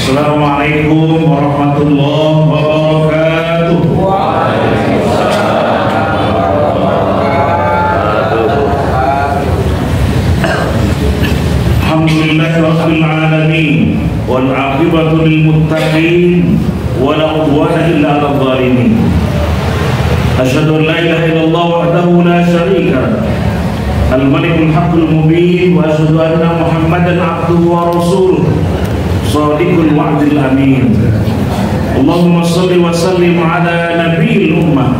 Assalamualaikum warahmatullahi wabarakatuh. Alhamdulillahirabbil alamin wal 'aqibatu lil muttaqin wa la 'udwana illa 'alal zalimin. Asyhadu an la ilaha illallah wahdahu la syarika lahu al-malikul haqqul mubin wa asyhadu anna Muhammadan 'abduhu wa rasuluh shadiqul wa'dil amin. Allahumma shalli wa sallim ala nabiyil ummah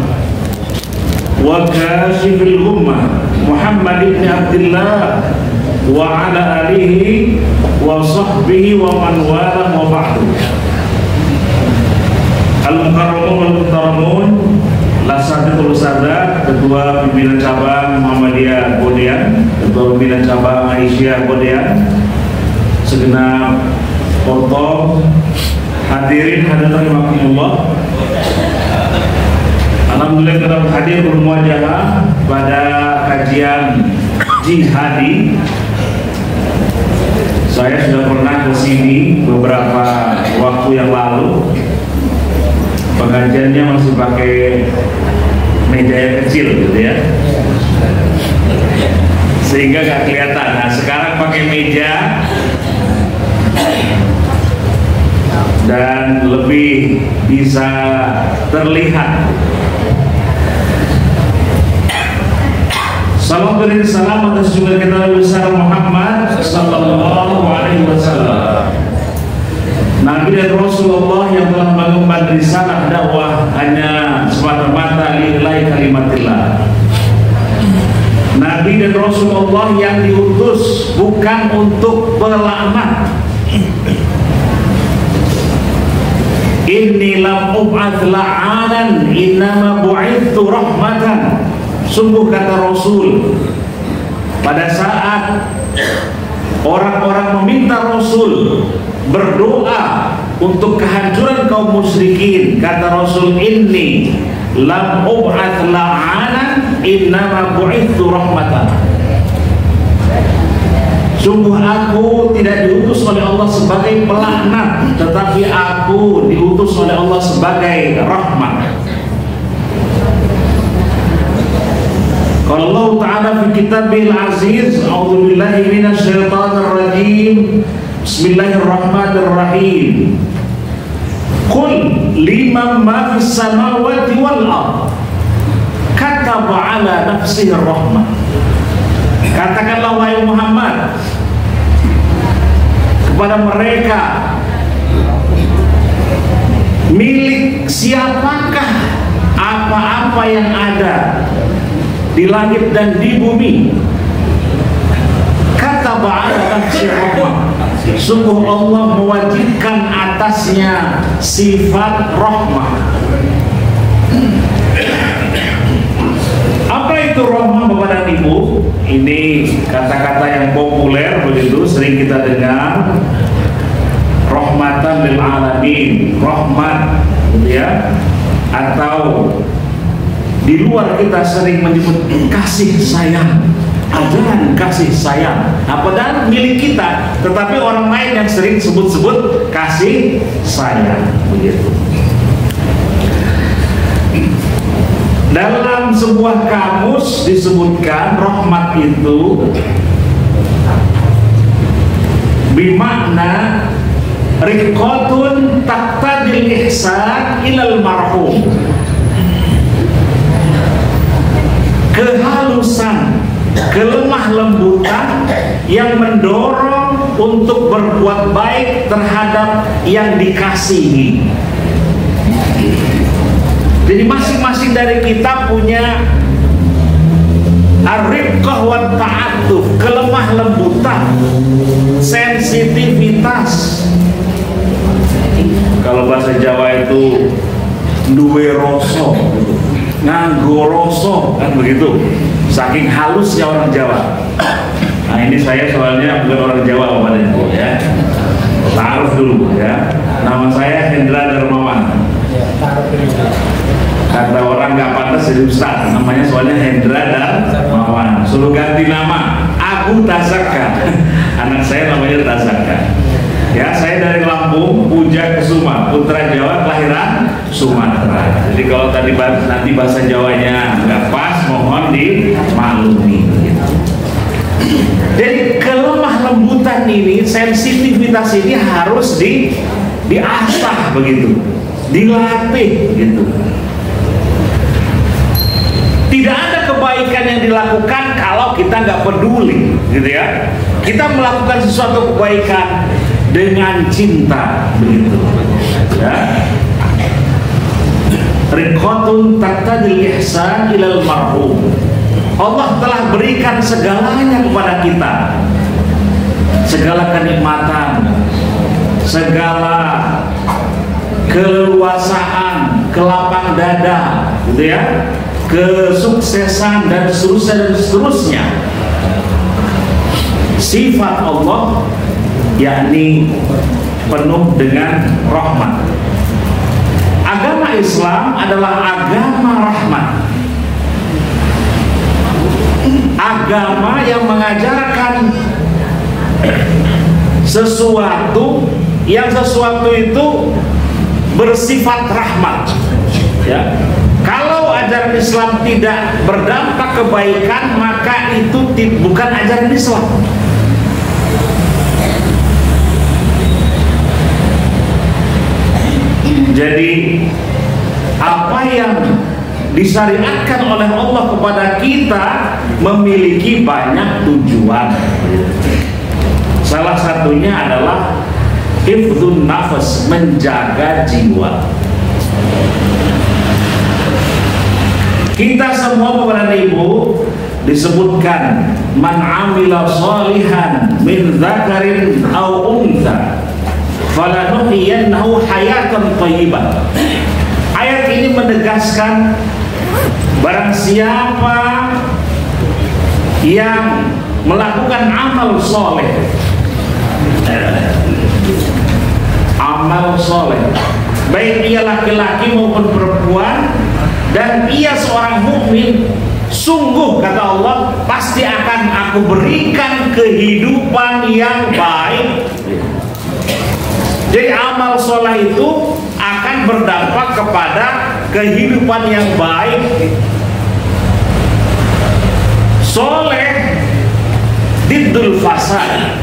wa kashifil ummah Muhammad ibn Abdillah wa ala alihi wa sahbihi wa man wala wa ba'du. Al-mukarramun wal muhtaramun, Laksanatul Sadat, Ketua Pimpinan Cabang Muhammadiyah Bodean, Ketua Pimpinan Cabang Aisyah Bodean, segenap Porto, hadirin hadirat rahimakumullah. Alhamdulillah kita hadir bermuajahah pada kajian jihadi. Saya sudah pernah ke sini beberapa waktu yang lalu. Pengajiannya masih pakai meja yang kecil gitu ya, sehingga gak kelihatan. Nah sekarang pakai meja dan lebih bisa terlihat. Salam beri salam atas juga kita besar Muhammad sallallahu alaihi wasallam, Nabi dan Rasulullah yang telah mengemban risalah dakwah hanya semata-mata lillahi kalimatillah. Nabi dan Rasulullah yang diutus bukan untuk pelaknat. Inni lam ub'ats la'anan innama bu'itsu rahmatan. Sungguh kata Rasul, pada saat orang-orang meminta Rasul berdoa untuk kehancuran kaum musyrikin, kata Rasul, inni lam ub'ats la'anan innama bu'itsu rahmatan. Sungguh aku tidak diutus oleh Allah sebagai pelaknat, tetapi aku diutus oleh Allah sebagai rahmat. Kalau Allah Ta'ala fi kitabil aziz, a'udzu billahi minasyaitonir rajim. Bismillahirrahmanirrahim. Qul liman ma fis samawati wal ard kataba ala nafsihi rahmah. Katakanlah wahai Muhammad kepada mereka, milik siapakah apa-apa yang ada di langit dan di bumi. Kataba ala nafsihi rahmah. Sungguh Allah mewajibkan atasnya sifat rahmah. Apa itu rahmah Bapak dan Ibu? Ini kata-kata yang populer begitu, sering kita dengar. Rahmatan lil alamin, rahmat gitu ya. Atau di luar kita sering menyebut kasih sayang, ajaran kasih sayang. Nah, padahal milik kita, tetapi orang lain yang sering sebut-sebut kasih sayang begitu. Dalam sebuah kamus disebutkan rahmat itu bimakna riqatun taqtadil ihsan ilal marhum. Kehalusan, kelemah lembutan yang mendorong untuk berbuat baik terhadap yang dikasihi. Jadi masing-masing dari kita punya ar-riqqah wa ta'atuf, kelemah lembutan, sensitivitas. Kalau bahasa Jawa itu duwe rasa, nganggo rasa, kan begitu. Saking halusnya orang Jawa. Nah ini saya soalnya bukan orang Jawa Bapak dan Ibu ya. Taruh dulu ya. Nama saya Hendra Darmawan. Kata orang nggak pantas jadi ustaz, namanya soalnya Hendra Darmawan. Suruh ganti nama, Abu Tasaka. Anak saya namanya Tasaka. Ya, saya dari Lampung. Lampung, Puja Kusuma, putra Jawa kelahiran Sumatera. Jadi kalau tadi nanti bahasa Jawanya nggak pas, mohon dimaklumi. Jadi kelemah lembutan ini, sensitivitas ini harus diasah begitu, dilatih gitu. Tidak ada kebaikan yang dilakukan kalau kita nggak peduli, gitu ya. Kita melakukan sesuatu kebaikan dengan cinta, begitu. Ya. Riqatun taqtadil ihsan ilal marhum. Allah telah berikan segalanya kepada kita, segala kenikmatan, segala keleluasaan, kelapang dada, gitu ya, kesuksesan dan seterusnya. Sifat Allah yakni penuh dengan rahmat. Agama Islam adalah agama rahmat, agama yang mengajarkan sesuatu itu bersifat rahmat, ya. Kalau ajaran Islam tidak berdampak kebaikan, maka itu bukan ajaran Islam. Jadi apa yang disyariatkan oleh Allah kepada kita memiliki banyak tujuan. Salah satunya adalah hifdzun nafas, menjaga jiwa. Kita semua Bapak dan Ibu disebutkan man amila shalihan min dzakarin aw untha falanuhyiyannahu hayatan thayyibah. Ayat ini menegaskan barang siapa yang melakukan amal soleh, baik ia laki-laki maupun perempuan, dan ia seorang mukmin, sungguh kata Allah pasti akan aku berikan kehidupan yang baik. Jadi amal soleh itu akan berdampak kepada kehidupan yang baik. Soleh diddul fasad.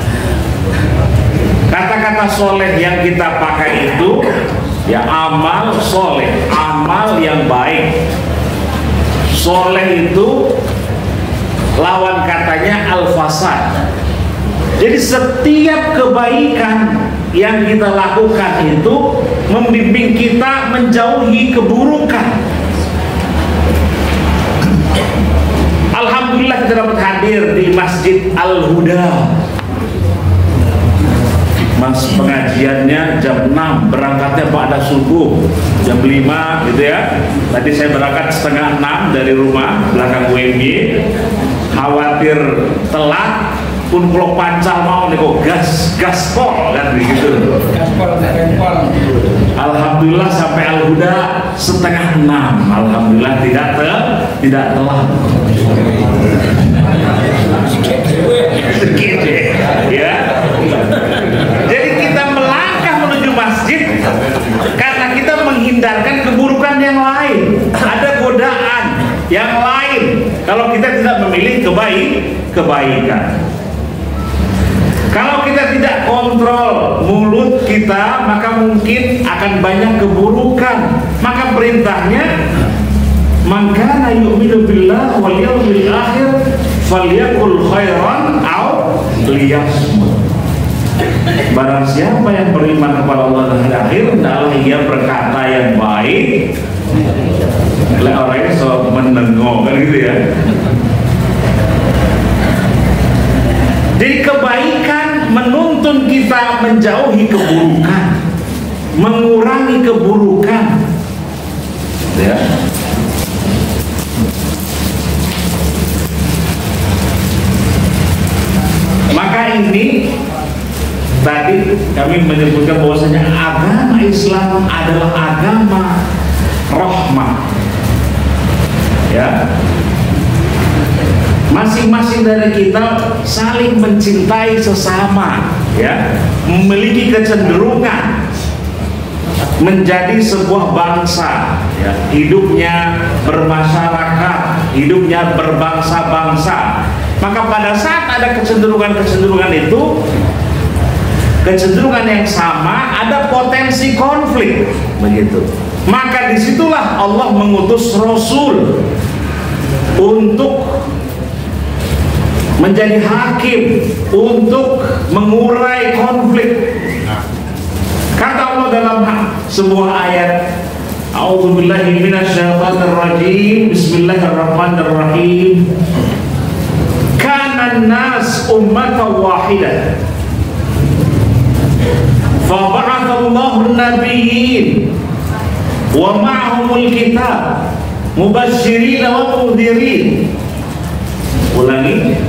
Kata-kata soleh yang kita pakai itu ya amal soleh, amal yang baik. Soleh itu lawan katanya al-fasad. Jadi setiap kebaikan yang kita lakukan itu membimbing kita menjauhi keburukan. Alhamdulillah kita dapat hadir di Masjid Al-Huda. Mas pengajiannya jam 6, berangkatnya pada subuh jam 5 gitu ya. Tadi saya berangkat setengah 6 dari rumah belakang UMY, khawatir telat pun kalau pancal mau nih kok gaspol kan begitu. Alhamdulillah sampai Al-Huda setengah 6. Alhamdulillah tidak telat. Ya. Jadi kita melangkah menuju masjid karena kita menghindarkan keburukan yang lain. Ada godaan yang lain kalau kita tidak memilih kebaikan. Kalau kita tidak kontrol mulut kita, maka mungkin akan banyak keburukan. Maka perintahnya, man kana yu'minu billahi wal yawmil akhir falyaqul khairan aw liyasmut. Barang siapa yang beriman kepada Allah dan hari akhir, hendaklah ia berkata yang baik. Lah orangnya so menengok kan gitu ya. Jadi kebaikan menuntun kita menjauhi keburukan, mengurangi keburukan, ya. Maka ini tadi kami menyebutkan bahwasanya agama Islam adalah agama rahmah, ya. Masing-masing dari kita saling mencintai sesama, ya, memiliki kecenderungan menjadi sebuah bangsa, ya, hidupnya bermasyarakat, hidupnya berbangsa-bangsa. Maka pada saat ada kecenderungan-kecenderungan itu, kecenderungan yang sama, ada potensi konflik, begitu. Maka disitulah Allah mengutus Rasul untuk menjadi hakim, untuk mengurai konflik. Kata Allah dalam sebuah ayat, A'udzubillahi minasyaitonirrajim, Bismillahirrahmanirrahim. Kana an-nas ummatan wahidah, fa ba'atha Allahu an-nabiyyin wa ma'ahumul kitab mubasysyirin wa mundhirin. Ulangi.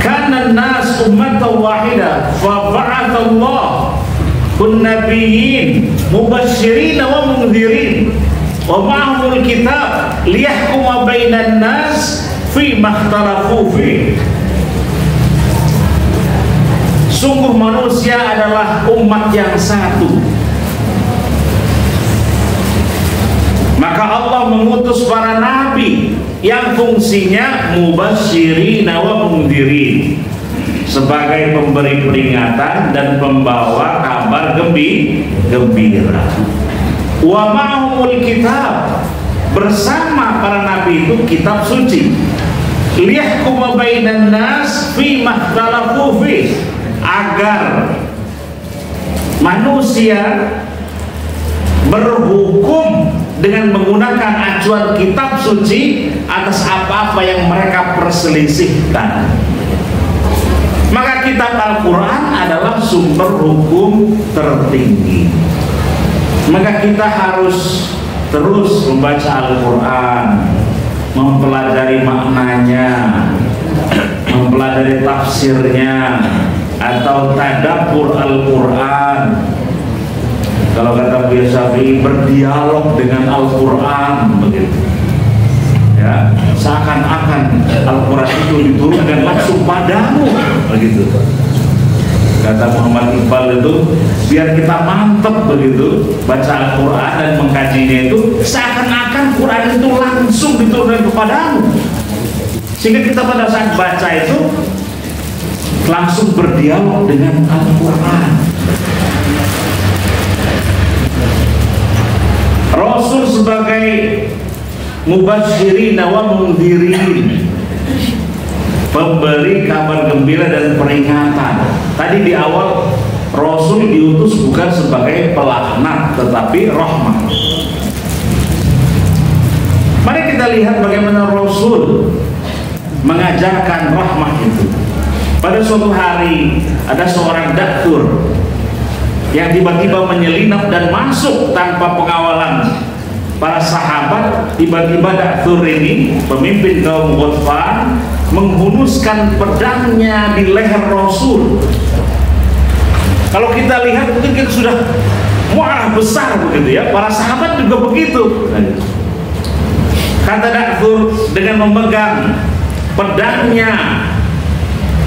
Kana an-nas ummatan wahidah fa ba'atha Allahu an-nabiyyin mubasysyirin wa mundhirin wa ma'ahumul kitab liyahkuma bainan nas fi makhtalafu fi. Sungguh manusia adalah umat yang satu. Maka Allah mengutus para nabi yang fungsinya mubasysyirin wa mundhirin, sebagai pemberi peringatan dan pembawa kabar gembira. Wa ma'humul kitab, bersama para nabi itu kitab suci. Liyahkuma bainan nas fi makhtalafu fi, agar manusia berhukum dengan menggunakan acuan kitab suci atas apa-apa yang mereka perselisihkan. Maka kitab Al-Quran adalah sumber hukum tertinggi. Maka kita harus terus membaca Al-Quran, mempelajari maknanya, mempelajari tafsirnya, atau tadabbur Al-Quran. Kalau kata Buya Syafi'i, berdialog dengan Al-Quran, begitu. Ya, seakan-akan Al-Quran itu diturunkan langsung padamu, begitu. Kata Muhammad Iqbal itu, biar kita mantep begitu baca Al-Quran dan mengkajinya itu, seakan-akan Quran itu langsung diturunkan kepadamu, sehingga kita pada saat baca itu langsung berdialog dengan Al-Quran. Rasul sebagai mubasysyirin wa mundhirin, pemberi kabar gembira dan peringatan. Tadi di awal Rasul diutus bukan sebagai pelaknat, tetapi rahmat. Mari kita lihat bagaimana Rasul mengajarkan rahmat itu. Pada suatu hari ada seorang daktur yang tiba-tiba menyelinap dan masuk tanpa pengawalan para sahabat. Tiba-tiba daktur ini, pemimpin kaum Ghatfan, menghunuskan pedangnya di leher Rasul. Kalau kita lihat mungkin kita sudah muarah besar begitu ya. Para sahabat juga begitu. Kata daktur dengan memegang pedangnya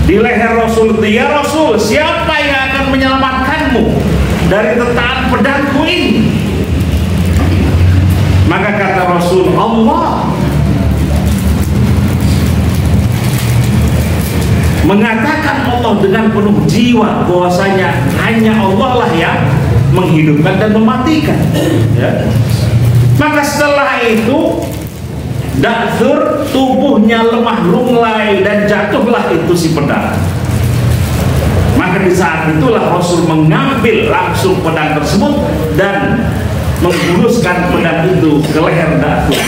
di leher Rasul itu, ya Rasul, siapa yang akan menyelamatkanmu dari tentaan pedangku ini? Maka kata Rasul, Allah. Mengatakan Allah dengan penuh jiwa bahwasanya hanya Allah lah yang menghidupkan dan mematikan, ya. Maka setelah itu daktur tubuhnya lemah lunglai dan jatuhlah itu si pedang. Maka di saat itulah Rasul mengambil langsung pedang tersebut dan menghunuskan pedang itu ke leher daktur.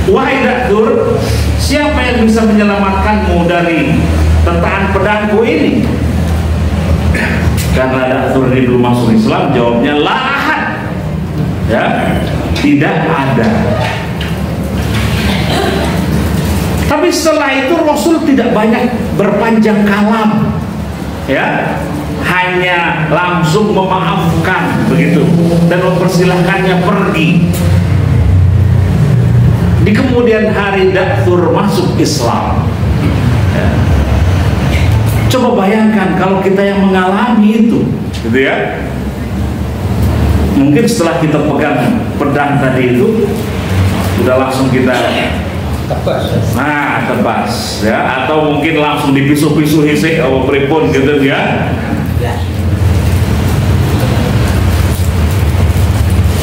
Wahai daktur, siapa yang bisa menyelamatkanmu dari tentaan pedangku ini? Karena daktur ini belum masuk Islam, jawabnya la ahad, ya, tidak ada. Tapi setelah itu Rasul tidak banyak berpanjang kalam, ya, hanya langsung memaafkan begitu dan mempersilahkannya pergi. Di kemudian hari daktur masuk Islam, ya. Coba bayangkan kalau kita yang mengalami itu, gitu ya. Mungkin setelah kita pegang pedang tadi itu udah langsung kita tebas ya, atau mungkin langsung dipisu-pisu hisik atau pripun gitu ya.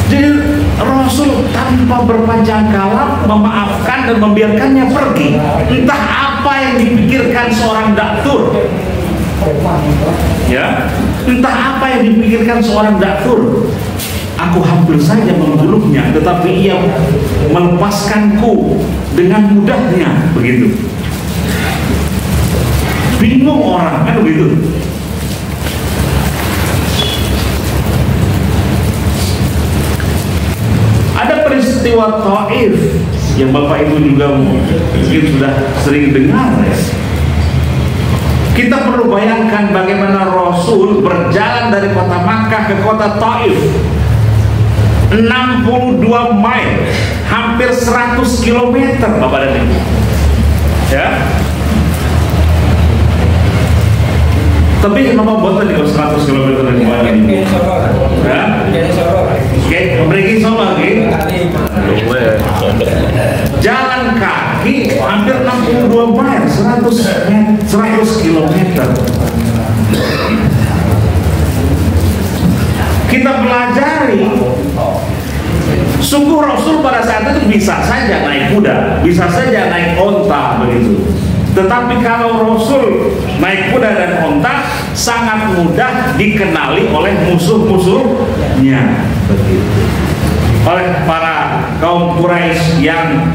Jadi Rasul tanpa berpanjang kalam memaafkan dan membiarkannya pergi. Entah apa yang dipikirkan seorang daktur, ya, entah apa yang dipikirkan seorang daktur. Aku hampir saja membunuhnya, tetapi ia melepaskanku dengan mudahnya, begitu. Bingung orang kan begitu. Ada peristiwa Taif yang Bapak Ibu juga mungkin sudah sering dengar ya. Kita perlu bayangkan bagaimana Rasul berjalan dari kota Makkah ke kota Taif, 62 mil, hampir 100 km Bapak dan Ibu ya. Tapi kenapa buat tadi 100 km dari mana ini? Ya? Oke, pergi Solo lagi. Jalan kaki hampir 62 mil, 100 km. Kita pelajari, sungguh Rasul pada saat itu bisa saja naik kuda, bisa saja naik onta begitu. Tetapi kalau Rasul naik kuda dan onta, sangat mudah dikenali oleh musuh-musuhnya begitu. Oleh para kaum Quraisy yang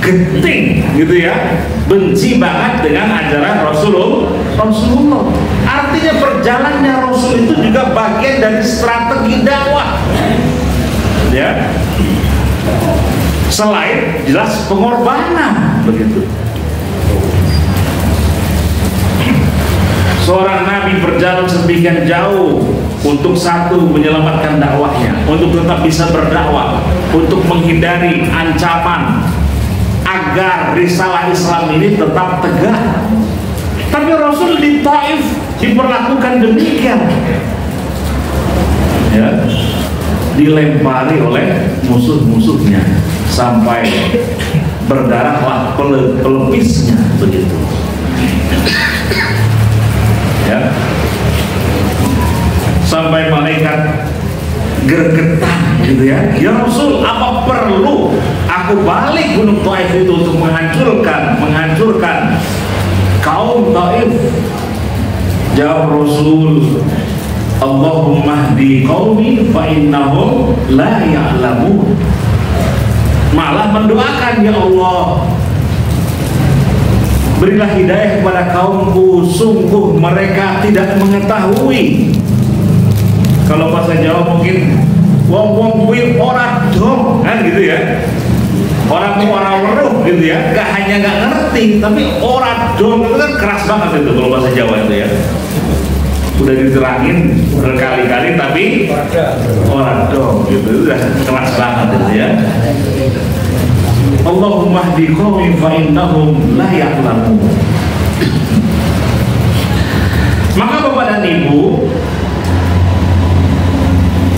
genting gitu ya, benci banget dengan ajaran Rasulullah. Artinya perjalanannya Rasul itu juga bagian dari strategi dakwah ya, selain jelas pengorbanan begitu. Seorang nabi berjalan sedemikian jauh untuk satu, menyelamatkan dakwahnya, untuk tetap bisa berdakwah, untuk menghindari ancaman agar risalah Islam ini tetap tegak. Tapi Rasul di Taif diperlakukan demikian ya, dilempari oleh musuh-musuhnya sampai berdarahlah pelepisnya begitu ya, sampai malaikat gergetan gitu ya. Ya Rasul, apa perlu aku balik gunung Taif itu untuk menghancurkan kaum Taif? Jawab Rasul, Allahumma hdi qaumi fa innahum la ya'lamun. Malah mendoakan, ya Allah, berilah hidayah kepada kaumku, sungguh mereka tidak mengetahui. Kalau bahasa Jawa mungkin wong-wong kuwi ora dong kan gitu ya. Orang weruh gitu ya, gak hanya gak ngerti, tapi ora dong itu kan keras banget itu kalau bahasa Jawa itu ya. Udah diterangin berkali-kali tapi ora dong gitu, itu udah keras banget itu ya. Allahumma hdi qaumi fa innahum la ya'lamun. Maka Bapak dan Ibu,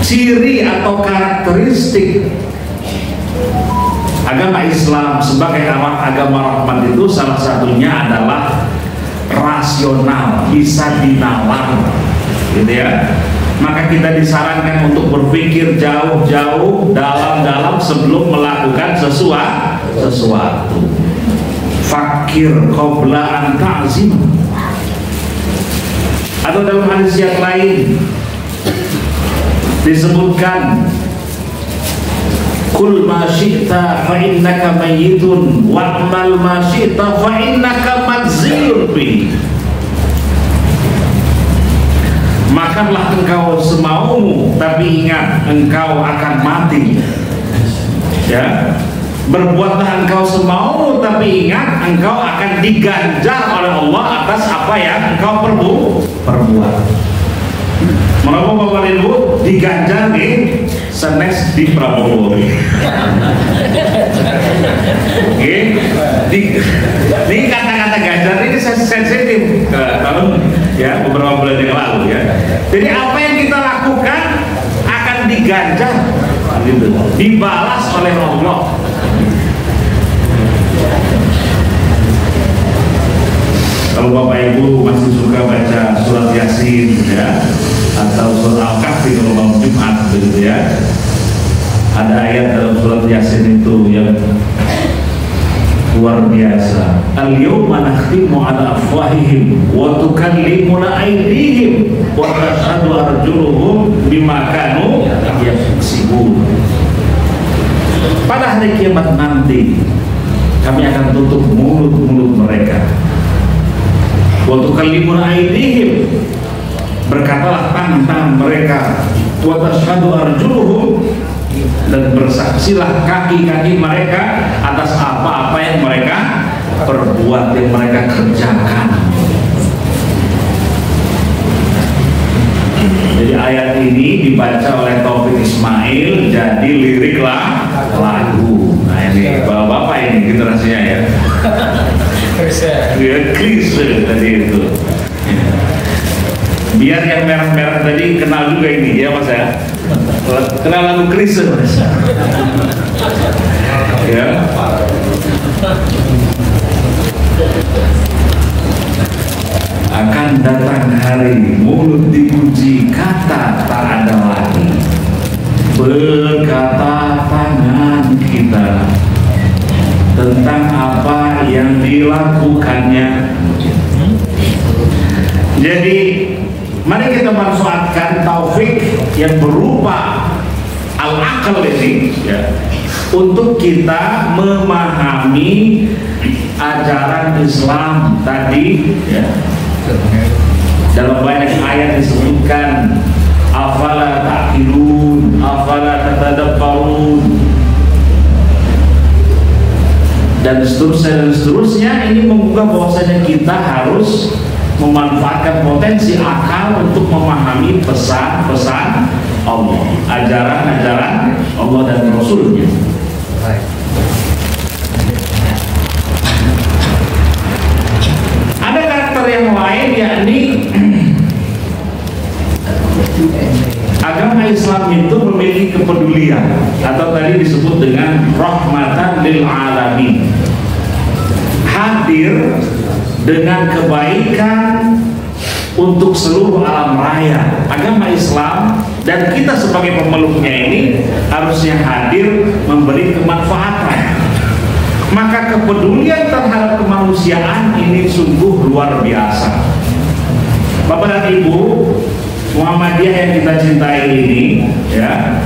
ciri atau karakteristik agama Islam sebagai agama rahmat itu salah satunya adalah rasional, bisa dinalar gitu ya. Maka kita disarankan untuk berpikir jauh-jauh, dalam-dalam sebelum melakukan sesuatu. Fakir qabla an ta'zim. Atau dalam hadis yang lain disebutkan, kul ma syi'ta fa innaka mayyitun wa'mal ma syi'ta fa innaka majziyun bi. Makanlah engkau semaumu, tapi ingat engkau akan mati ya. Berbuatlah engkau semaumu, tapi ingat engkau akan diganjar oleh Allah atas apa yang engkau perbuat. Menapa Bapak Ibu diganjar nih senes di Prabowo. Oke, ini kata-kata ganjar ini sensitif kalau ya beberapa bulan yang lalu ya. Jadi apa yang kita lakukan akan diganjar diganjar, gitu, dibalas oleh Allah. Kalau Bapak Ibu masih suka baca surat Yasin, ya, atau surat Al-Kahfi kalau bangun Jumat, gitu ya, ada ayat dalam surat Yasin itu yang luar biasa. Al-yawma nakhtimu ala afwahihim wa tukallimuna aydihim wa tashhadu arjuluhum bima kanu yaksibun. Pada hari kiamat nanti kami akan tutup mulut-mulut mereka. Wa tukallimuna aydihim, berkatalah tangan mereka, wa tashhadu arjuluhum, dan bersaksilah kaki-kaki mereka atas apa-apa yang mereka perbuat, yang mereka kerjakan. Jadi ayat ini dibaca oleh Taufik Ismail jadi lirik lagu. Nah ini bapak-bapak ini generasinya ya. Dia klise tadi itu. Biar yang merah-merah tadi kenal juga ini ya Mas ya. Kenal lagu Kristus Mas. Ya. Akan datang hari mulut dipuji, kata tak ada lagi. Berkata tangan kita tentang apa yang dilakukannya. Jadi mari kita manfaatkan taufik yang berupa al-aqal ini ya, untuk kita memahami ajaran Islam tadi ya. Dalam banyak ayat disebutkan afala ta'qilun, afala tatadabbarun, dan seterusnya. Ini membuka bahwasanya kita harus memanfaatkan potensi akal untuk memahami pesan-pesan Allah, ajaran-ajaran Allah dan Rasulnya. Ada karakter yang lain, yakni agama Islam itu memiliki kepedulian, atau tadi disebut dengan rahmatan lil alamin, hadir dengan kebaikan untuk seluruh alam raya. Agama Islam dan kita sebagai pemeluknya ini harusnya hadir memberi kemanfaatan. Maka kepedulian terhadap kemanusiaan ini sungguh luar biasa. Bapak dan Ibu, Muhammadiyah yang kita cintai ini ya,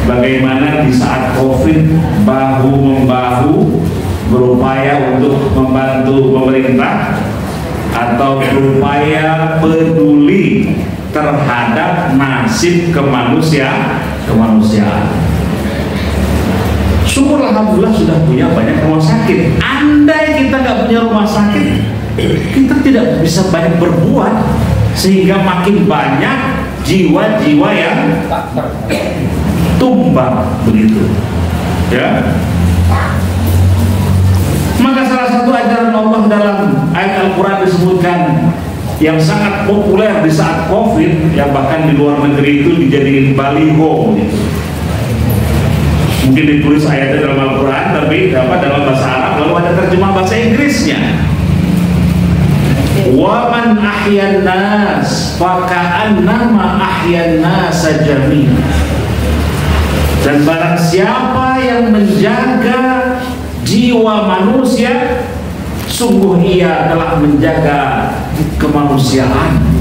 bagaimana di saat Covid bahu-membahu berupaya untuk membantu pemerintah atau berupaya peduli terhadap nasib kemanusiaan. Syukur alhamdulillah sudah punya banyak rumah sakit. Andai kita nggak punya rumah sakit, kita tidak bisa banyak berbuat, sehingga makin banyak jiwa-jiwa yang tumbang begitu ya. Maka salah satu ajaran Allah dalam ayat Al-Quran disebutkan yang sangat populer di saat Covid, yang bahkan di luar negeri itu dijadikan baliho gitu. Mungkin ditulis ayatnya dalam Al-Quran tapi dalam bahasa Arab, lalu ada terjemah bahasa Inggrisnya. Wa man ahyan nas faka'annama ahyan nas jami'an. Dan barang siapa yang menjaga jiwa manusia, sungguh ia telah menjaga kemanusiaan.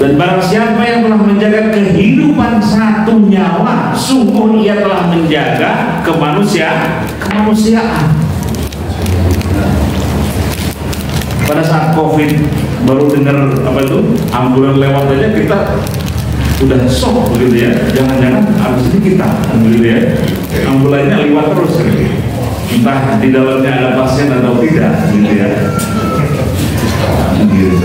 Dan barang siapa yang telah menjaga kehidupan satu nyawa, sungguh ia telah menjaga kemanusiaan. Pada saat Covid baru dengar apa itu ambulan lewat aja kita udah shock begitu ya. Jangan-jangan habis ini kita begitu ya. Ambulannya lewat terus gitu. Entah di dalamnya ada pasien atau tidak gitu ya. Gitu.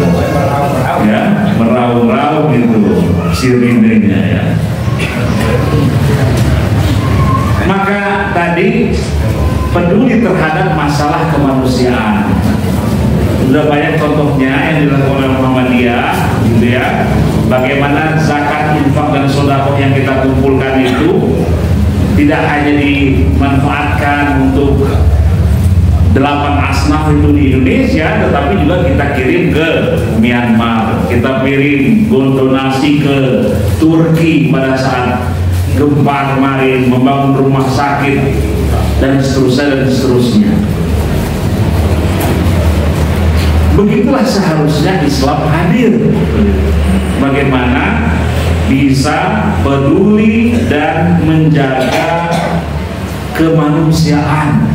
Ya, meraung-raung itu sirinenya ya. Maka tadi peduli terhadap masalah kemanusiaan. Sudah banyak contohnya yang dilakukan oleh Muhammadiyah gitu ya. Bagaimana zakat zakat, infak dan sedekah yang kita kumpulkan itu tidak hanya dimanfaatkan untuk 8 asnaf itu di Indonesia, tetapi juga kita kirim ke Myanmar, kita kirim donasi ke Turki pada saat gempa kemarin, membangun rumah sakit dan seterusnya. Begitulah seharusnya Islam hadir. Bagaimana bisa peduli dan menjaga kemanusiaan.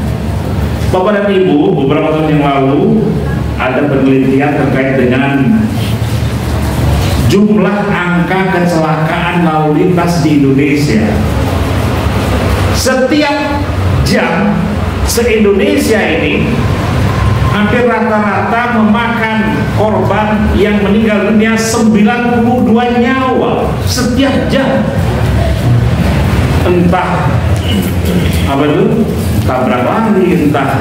Bapak dan Ibu, beberapa tahun yang lalu ada penelitian terkait dengan jumlah angka kecelakaan lalu lintas di Indonesia. Setiap jam se-Indonesia ini hampir rata-rata memakan korban yang meninggal dunia 92 nyawa setiap jam. Entah apa itu, tabrak lari, entah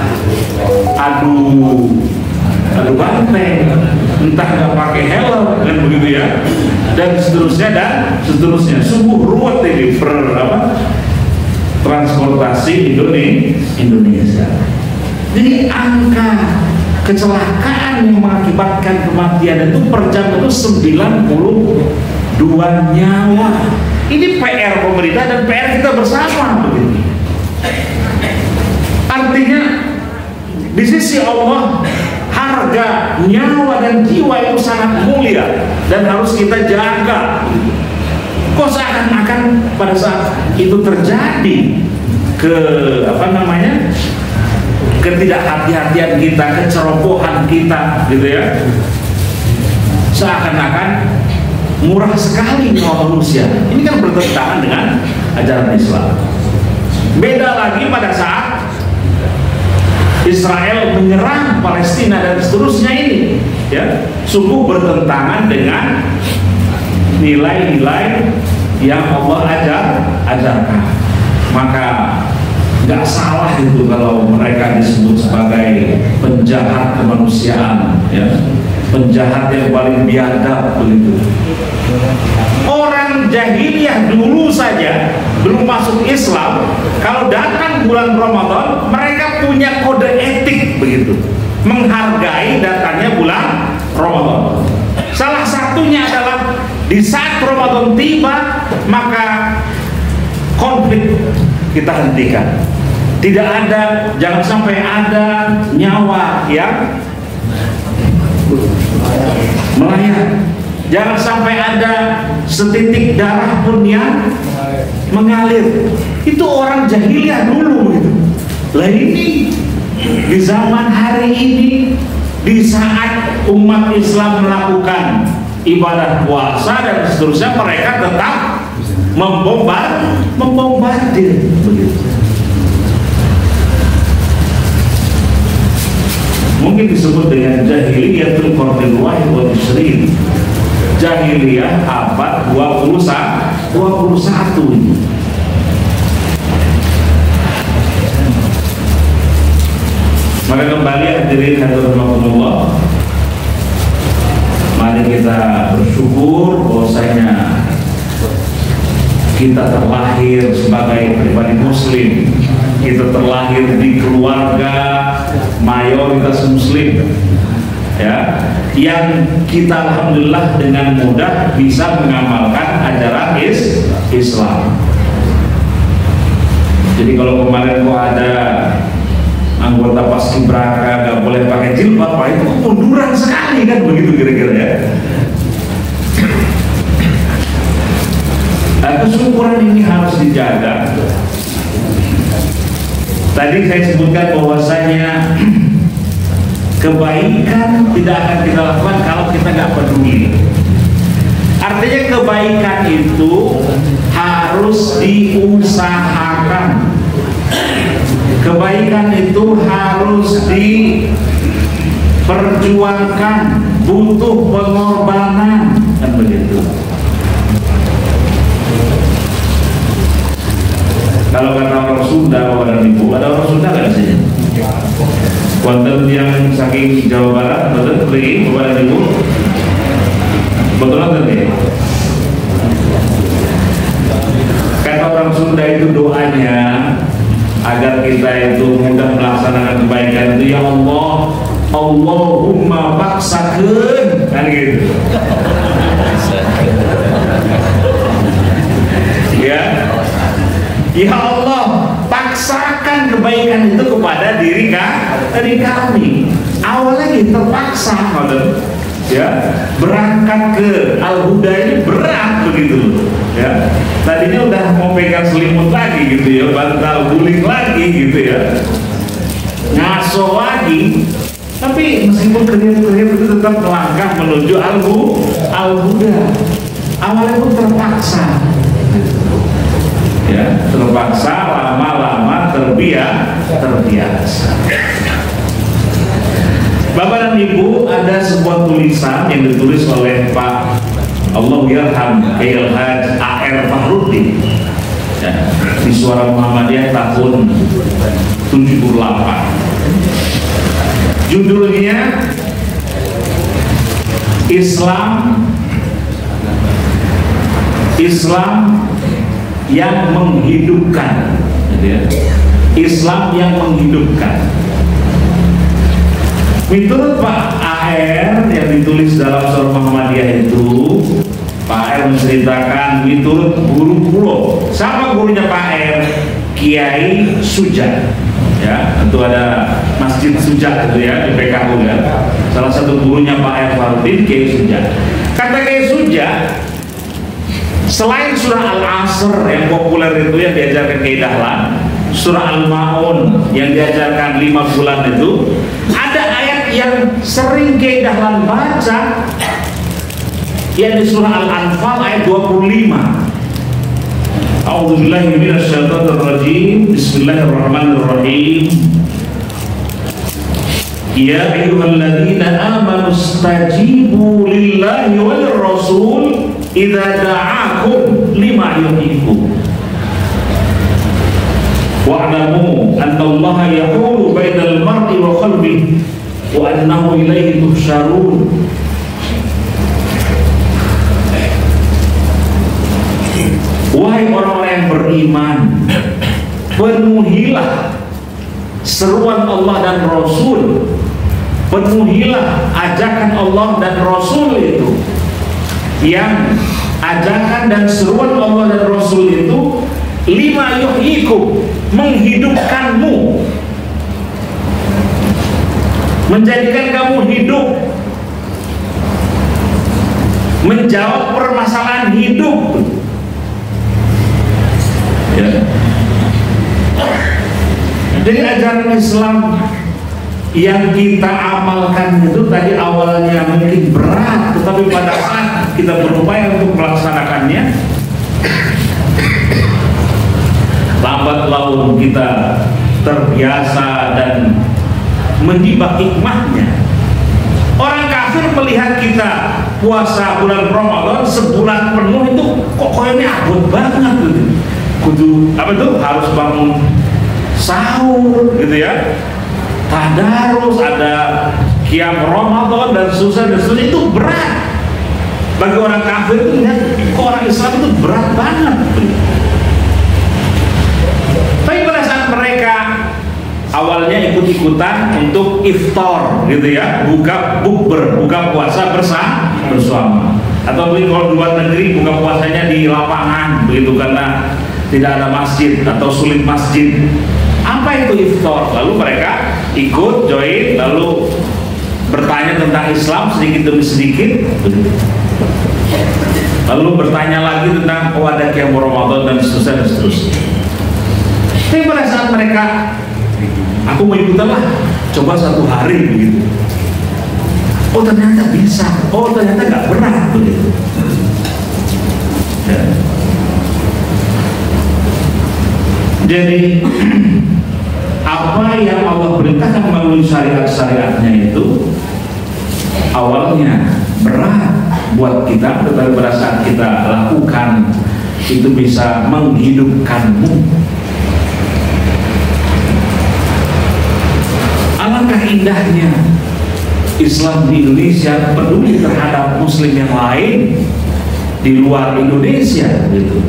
adu banteng, entah nggak pakai helm, kan begitu ya, dan seterusnya. Sungguh ruwet ini transportasi Indonesia. Jadi angka kecelakaan yang mengakibatkan kematian itu per jam itu 92 nyawa. Ini PR pemerintah dan PR kita bersama begitu. Artinya di sisi Allah harga nyawa dan jiwa itu sangat mulia dan harus kita jaga. Kok seakan-akan pada saat itu terjadi ketidakhati-hatian kita, kecerobohan kita gitu ya, seakan-akan murah sekali nyawa manusia. Ini kan bertentangan dengan ajaran Islam. Beda lagi pada saat Israel menyerang Palestina dan seterusnya, ini ya sungguh bertentangan dengan nilai-nilai yang Allah ajarkan. Maka nggak salah itu kalau mereka disebut sebagai penjahat kemanusiaan, ya, penjahat yang paling biadab begitu. Orang jahiliyah dulu saja belum masuk Islam, kalau datang bulan Ramadan mereka punya kode etik begitu, menghargai datangnya bulan Ramadan. Salah satunya adalah di saat Ramadan tiba maka konflik kita hentikan. Tidak ada, jangan sampai ada nyawa yang melayang. Jangan sampai ada setitik darah pun yang mengalir. Itu orang jahiliyah dulu gitu. Lah ini di zaman hari ini, di saat umat Islam melakukan ibadah puasa dan seterusnya, mereka tetap membombardir begitu. Mungkin disebut dengan jahiliyatul qardil wahid wa tisrin. Jahiliyah abad 21 ini. Maka kembali hadirin rahimakumullah, mari kita bersyukur bahwasanya kita terlahir sebagai pribadi muslim. Kita terlahir di keluarga mayoritas muslim, ya, yang kita alhamdulillah dengan mudah bisa mengamalkan ajaran Islam. Jadi kalau kemarin kok ada anggota paskibraka gak boleh pakai jilbab, itu kemunduran sekali kan begitu kira-kira ya. Kesyukuran ini harus dijaga. Tadi saya sebutkan bahwasanya kebaikan tidak akan kita lakukan kalau kita nggak peduli. Artinya kebaikan itu harus diusahakan. Kebaikan itu harus diperjuangkan, butuh pengorbanan, kan begitu. Kalau kata orang Sunda, Bapak dan Ibu, ada orang Sunda nggak di sini? Wonten yang saking Jawa Barat, betul pergi Bapak dan Ibu? Betul nggak nih? sudah itu doanya agar kita itu mudah melaksanakan kebaikan itu, ya Allah, Allahumma paksakeun, kan gitu. Ya Allah, paksakan kebaikan itu kepada diri kami. Awalnya kita terpaksa, ya, berangkat ke Al-Huda ini berat begitu, ya. Tadinya udah mau pegang selimut lagi gitu ya, bantal guling lagi gitu ya, ngaso lagi. Tapi meskipun kerja-kerja itu tetap melangkah menuju Al-Huda. Awalnya pun terpaksa, ya, terpaksa, lama-lama terbiasa. Bapak dan Ibu, ada sebuah tulisan yang ditulis oleh Pak Allahyarham Kiai Haji A.R. Fahrudin, ya, di Suara Muhammadiyah tahun 78. Judulnya Islam yang menghidupkan, ya. Islam yang menghidupkan. Menurut Pak A.R. yang ditulis dalam Surah Muhammadiyah itu, Pak A.R. menceritakan menurut guru pulau. Siapa gurunya Pak A.R.? Kiai Suja. Ya, tentu ada Masjid Suja itu ya di PKU ya. Salah satu gurunya Pak A.R. Fahrudin, Kiai Suja. Kata Kiai Suja, selain surah Al-Asr yang populer itu yang diajarkan Kiai Dahlan, surah Al-Ma'un yang diajarkan 5 bulan itu, ada ayat yang sering Kiai Dahlan baca, yang di surah Al-Anfal ayat 25. A'udzubillahi minasyaitonir rajim. Bismillahirrahmanirrahim. Ya ayyuhalladzina amanu stajibu lillahi walir rasul idza da'akum lima yuhibbukum. Wa'lamu annallaha yahulu bainal mar'i wa qalbihi wa annahu ilaihi tuhsyarun. Wahai orang-orang yang beriman, penuhilah seruan Allah dan Rasul, penuhilah ajakan Allah dan Rasul itu. Yang ajakan dan seruan Allah dan Rasul itu lima yuhyikum, menghidupkanmu, menjadikan kamu hidup, menjawab permasalahan hidup. Ya. Jadi ajaran Islam yang kita amalkan itu tadi awalnya mungkin berat, tetapi pada saat kita berupaya untuk melaksanakannya, lambat laun kita terbiasa dan menimba hikmahnya. Orang kafir melihat kita puasa bulan Ramadan sebulan penuh itu kok kayaknya abot banget gitu. Kudu apa tuh, harus bangun sahur gitu ya, tadarus, ada qiyam Ramadan dan susah itu berat. Bagi orang kafir itu lihat kok orang Islam itu berat banget. Tapi pada saat mereka awalnya ikut-ikutan untuk iftar gitu ya, buka puasa bersama, atau mungkin kalau di luar negeri buka puasanya di lapangan begitu karena tidak ada masjid atau sulit masjid. Apa itu iftar? Lalu mereka ikut join, lalu bertanya tentang Islam sedikit demi sedikit, lalu bertanya lagi tentang ada qiyam Ramadan dan seterusnya. Tapi pada saat mereka, aku mau ikutan lah, coba 1 hari begitu. Oh ternyata bisa, oh ternyata nggak berat begitu. Ya. Jadi apa yang Allah perintahkan melalui syariat-syariatnya itu awalnya berat buat kita, tetapi pada saat kita lakukan itu bisa menghidupkanmu. Alangkah indahnya Islam di Indonesia peduli terhadap muslim yang lain di luar Indonesia gitu.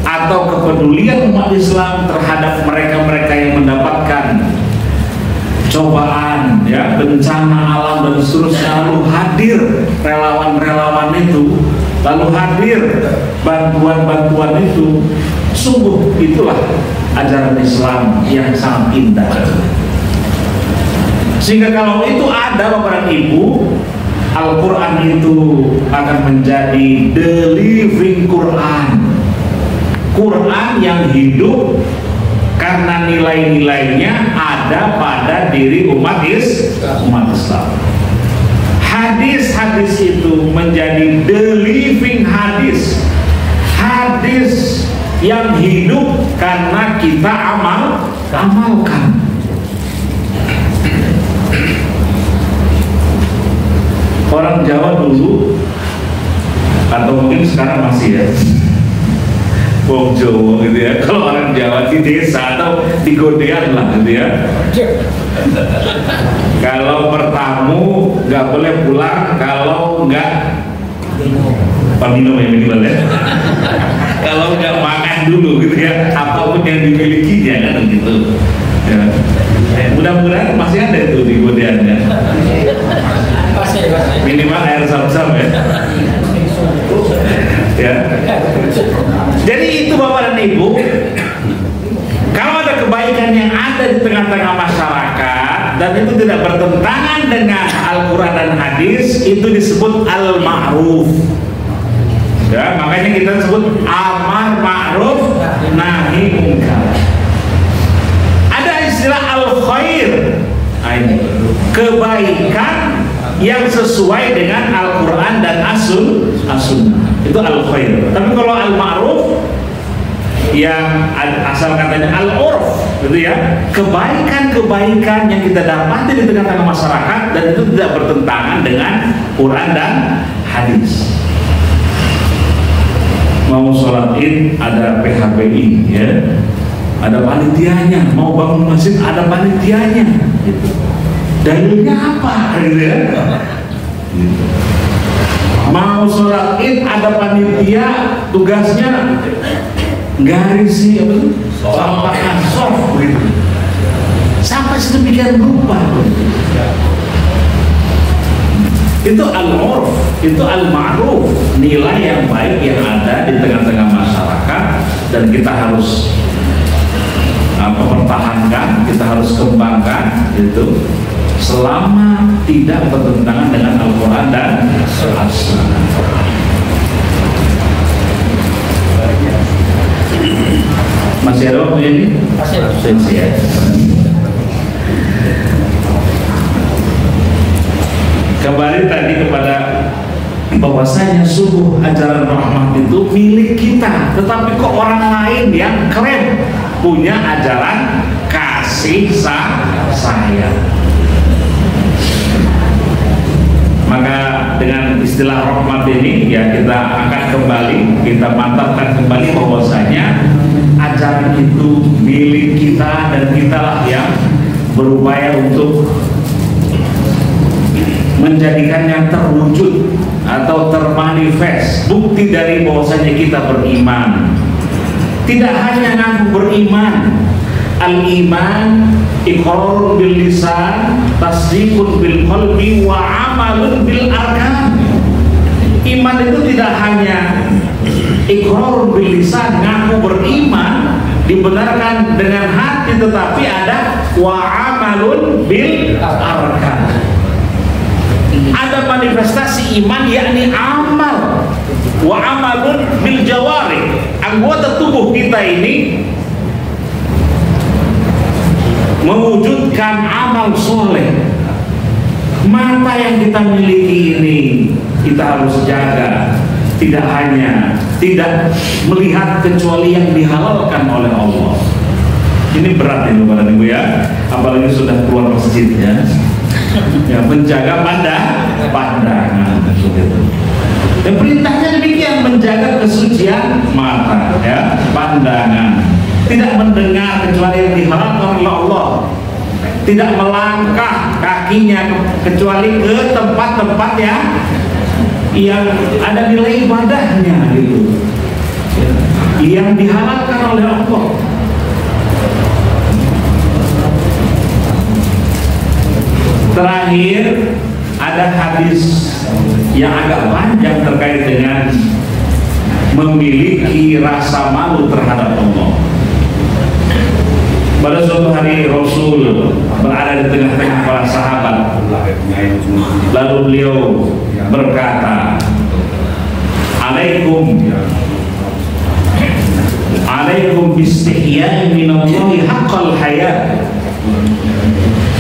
atau kepedulian umat Islam terhadap mereka-mereka yang mendapatkan cobaan, ya, bencana alam dan seterusnya, lalu hadir relawan-relawan itu, lalu hadir bantuan-bantuan itu, sungguh itulah ajaran Islam yang sangat indah. Sehingga kalau itu ada Bapak dan Ibu, Al-Quran itu akan menjadi the living Quran, Quran yang hidup karena nilai-nilainya ada pada diri umat Islam. Hadis-hadis itu menjadi the living hadis, hadis yang hidup karena kita amalkan. Orang Jawa dulu, atau mungkin sekarang masih ya, wong Jawa gitu ya, kalau orang Jawa di desa atau di godean lah gitu ya, kalau bertamu nggak boleh pulang kalau nggak minum ya minimal ya, kalau nggak makan dulu gitu ya, apapun yang dimilikinya kan gitu ya. Mudah-mudahan masih ada itu di godeannya, minimal air zam-zam ya. Ya. Jadi itu Bapak dan Ibu, kalau ada kebaikan yang ada di tengah-tengah masyarakat dan itu tidak bertentangan dengan Al-Quran dan hadis, itu disebut al-ma'ruf. Ya, makanya kita sebut amar ma'ruf nahi munkar. Ada istilah al-khair, kebaikan yang sesuai dengan Al-Quran dan As-Sunnah, itu al-khair. Tapi kalau al-ma'ruf yang asal katanya al-urf gitu ya, kebaikan-kebaikan yang kita dapati di tengah-tengah masyarakat dan itu tidak bertentangan dengan Quran dan hadis. Mau sholat id ada PHBI ya, ada panitianya, mau bangun masjid ada panitianya gitu. Dalilnya apa gitu ya? Gitu. Mau sholat id ada panitia, tugasnya garisi sampaikan soft gitu. Sampai sedemikian rupa. Itu al-urf, itu al-ma'ruf, nilai yang baik yang ada di tengah-tengah masyarakat dan kita harus pertahankan, kita harus kembangkan itu selama tidak bertentangan dengan Al-Quran dan As-Sunnah. Masih ada waktu ini? Masih ya. Kembali tadi kepada bahwasanya sungguh ajaran rahmat itu milik kita, tetapi kok orang lain yang keren punya ajaran kasih sayang. Maka dengan istilah rahmat ini ya kita akan kembali, kita mantapkan kembali bahwasanya ajaran itu milik kita dan kitalah yang berupaya untuk menjadikannya terwujud atau termanifest, bukti dari bahwasanya kita beriman. Tidak hanya ngaku beriman, al-iman iqrarun bil lisan, tasdiqun bil qalbi wa amalun bil arkan. Iman itu tidak hanya iqrarun bil lisan, ngaku beriman, dibenarkan dengan hati, tetapi ada wa amalun bil arkan. Ada manifestasi iman yakni amal, wa amalun bil jawari, anggota tubuh kita ini mewujudkan amal soleh. Mata yang kita miliki ini kita harus jaga, tidak hanya tidak melihat kecuali yang dihalalkan oleh Allah. Ini berat ini Bapak dan Ibu ya, apalagi sudah keluar masjid ya. Ya, menjaga pandangan begitu. Dan perintahnya demikian, menjaga kesucian mata ya, pandangan. Tidak mendengar kecuali yang dihalalkan oleh Allah. Tidak melangkah kakinya kecuali ke tempat-tempat yang ada nilai ibadahnya gitu. yang dihalalkan oleh Allah. Terakhir ada hadis yang agak panjang terkait dengan memiliki rasa malu terhadap Allah. Pada suatu hari Rasul berada di tengah-tengah para sahabat, lalu beliau berkata, Alaikum bistihya'i minallahi haqqal haya.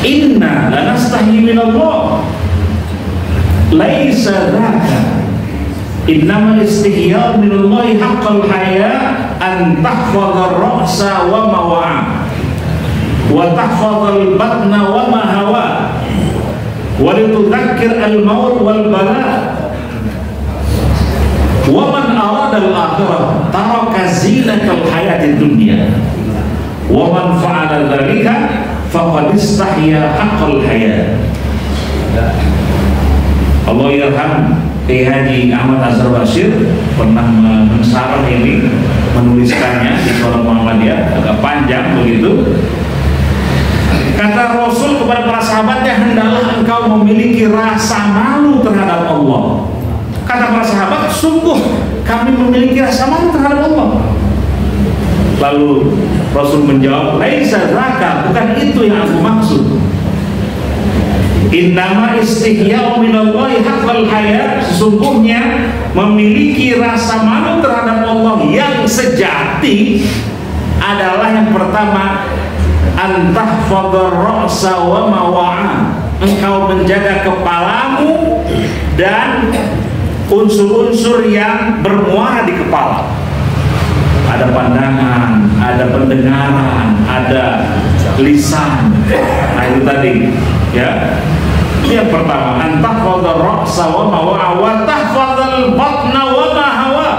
Inna lanastahi minallah. Laisa dzaka. Innama istihya'u minallahi haqqal haya an tahfadha ar-ra'sa wa ma wa'a wa tahfadha al-batna wa ma hawa wa litudzakkir al-maut wal bala. Wa man arada al-akhirah taraka zinatal hayatid dunya wa man fa'ala dzalika faqad istahya haqqal haya. Allah yarham Kiai Haji Ahmad Azhar Bashir pernah mensarah ini, menuliskannya di Forum Muhammadiyah, agak panjang begitu. Kata Rasul kepada para sahabatnya, hendaklah engkau memiliki rasa malu terhadap Allah. Kata para sahabat, sungguh kami memiliki rasa malu terhadap Allah. Lalu Rasul menjawab, laisa dzaka, bukan itu yang aku maksud. Innama istihya'u minallahi haqqal haya, sesungguhnya memiliki rasa malu terhadap Allah yang sejati adalah yang pertama, antahfadhar ra'sa wa ma wa'a, engkau menjaga kepalamu dan unsur-unsur yang bermuara di kepala. Ada pandangan, ada pendengaran, ada lisan. Nah itu tadi, ya. Yang pertama, antahfadhar ra'sa wa ma wa'a wa tahfadhal batna wa ma hawa.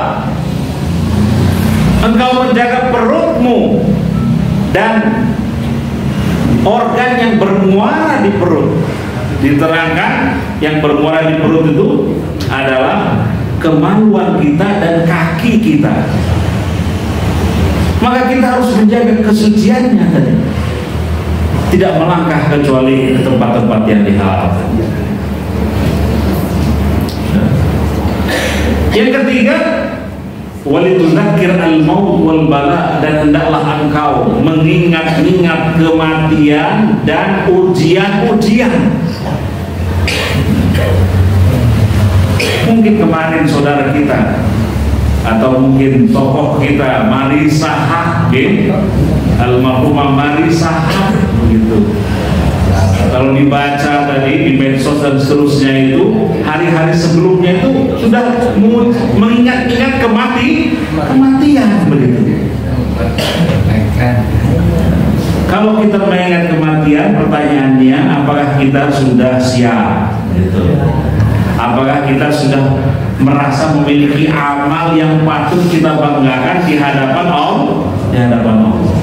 Engkau menjaga perutmu dan organ yang bermuara di perut. Diterangkan yang bermuara di perut itu adalah kemaluan kita dan kaki kita. Maka kita harus menjaga kesuciannya tadi. Tidak melangkah kecuali ke tempat-tempat yang dihalalkan. Yang ketiga, walitudzakir al-maut wal bala, dan hendaklah engkau mengingat-ingat kematian dan ujian-ujian. Mungkin kemarin saudara kita atau mungkin tokoh kita Marissa Haque, almarhumah Marissa Haque begitu. Kalau dibaca tadi di medsos dan seterusnya itu, hari-hari sebelumnya itu sudah mengingat-ingat kematian begitu. Kalau kita mengingat kematian, pertanyaannya apakah kita sudah siap gitu? Apakah kita sudah merasa memiliki amal yang patut kita banggakan di hadapan Allah? Di hadapan Allah.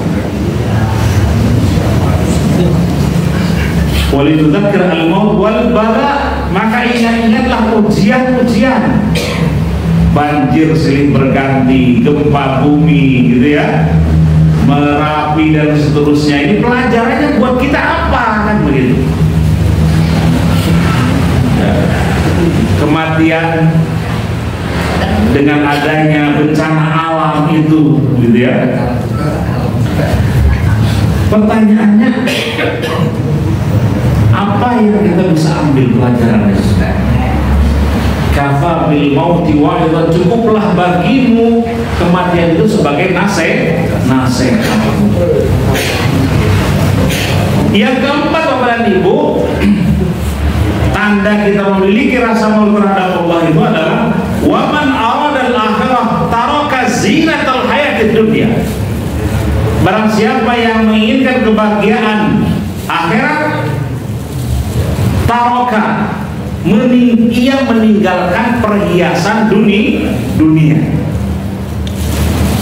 Walitudzakir al-maut wal bala, maka ingat-ingatlah ujian-ujian. Banjir silih berganti, gempa bumi gitu ya, Merapi dan seterusnya. Ini pelajarannya buat kita apa kan begitu? Kematian dengan adanya bencana alam itu gitu ya. Pertanyaannya, apa yang kita bisa ambil pelajarannya? Kafa bil mauti wa'idhan, cukuplah bagimu kematian itu sebagai nasihat. Yang keempat, Bapak dan Ibu, tanda kita memiliki rasa malu terhadap Allah itu adalah waman aradal akhirah taraka zinatal hayatid dunya. Barang siapa yang menginginkan kebahagiaan akhirat, taraka, ia meninggalkan perhiasan dunia.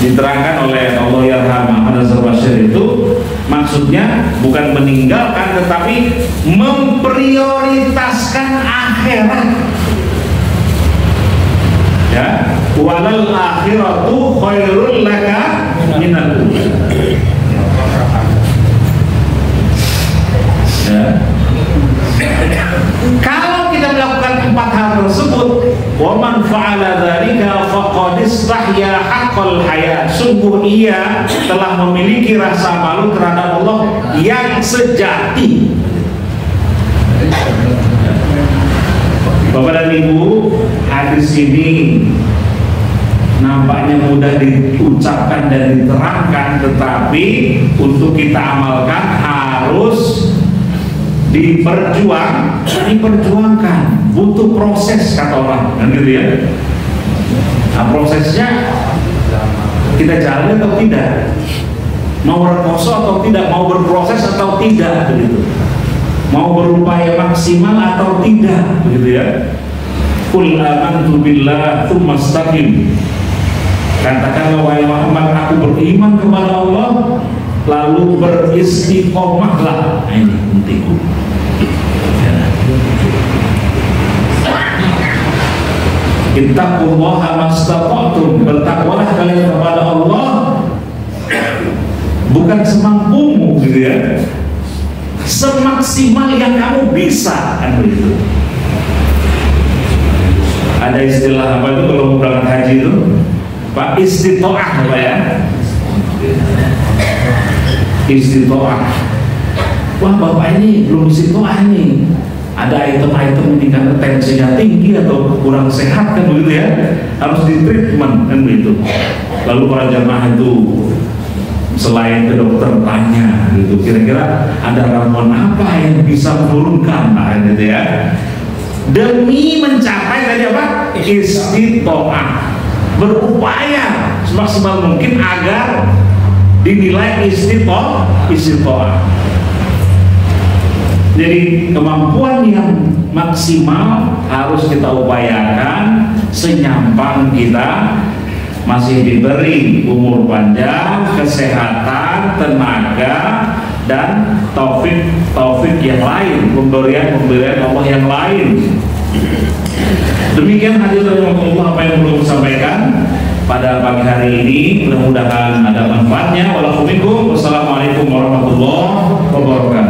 Diterangkan oleh Allah yarham Ahmad Azhar Bashir itu maksudnya bukan meninggalkan, tetapi memprioritaskan akhirat. Ya, walal akhiratu khairul laka laqad istahya haqqal haya, sungguh ia telah memiliki rasa malu terhadap Allah yang sejati. Bapak dan Ibu, hadis ini nampaknya mudah diucapkan dan diterangkan, tetapi untuk kita amalkan harus diperjuangkan, butuh proses kata orang, kan gitu ya. Nah, prosesnya kita jalani atau tidak, mau berkoso atau tidak, mau berproses atau tidak, begitu. Mau berupaya maksimal atau tidak, begitu ya. Qul amantu billah tsumma istaqim. Katakanlah wahai Muhammad, aku beriman kepada Allah lalu beristiqomahlah. Ini penting. Ittaqullaha mastata'tum, bertakwalah kalian kepada Allah bukan semampumu, gitu ya, semaksimal yang kamu bisa, kan begitu. Ada istilah apa itu kalau mau berangkat haji itu, Pak, istitoah apa ya? Istitoah. Wah, Bapak ini belum istitoah nih. Ada item-item tingkat tensinya tinggi atau kurang sehat, kan begitu ya, harus di treatment, kan begitu. Lalu para jamaah itu selain ke dokter tanya gitu, kira-kira ada ramuan apa yang bisa menurunkan, nah, gitu ya, demi mencapai tadi apa, istitoah, berupaya semaksimal mungkin agar dinilai istitoah. Jadi kemampuan yang maksimal harus kita upayakan senyampang kita masih diberi umur panjang, kesehatan, tenaga, dan taufik yang lain, pemberian Allah yang lain. Demikian hadirin Allah apa yang perlu sampaikan pada pagi hari ini. Mudah-mudahan ada manfaatnya. Wassalamualaikum warahmatullahi wabarakatuh.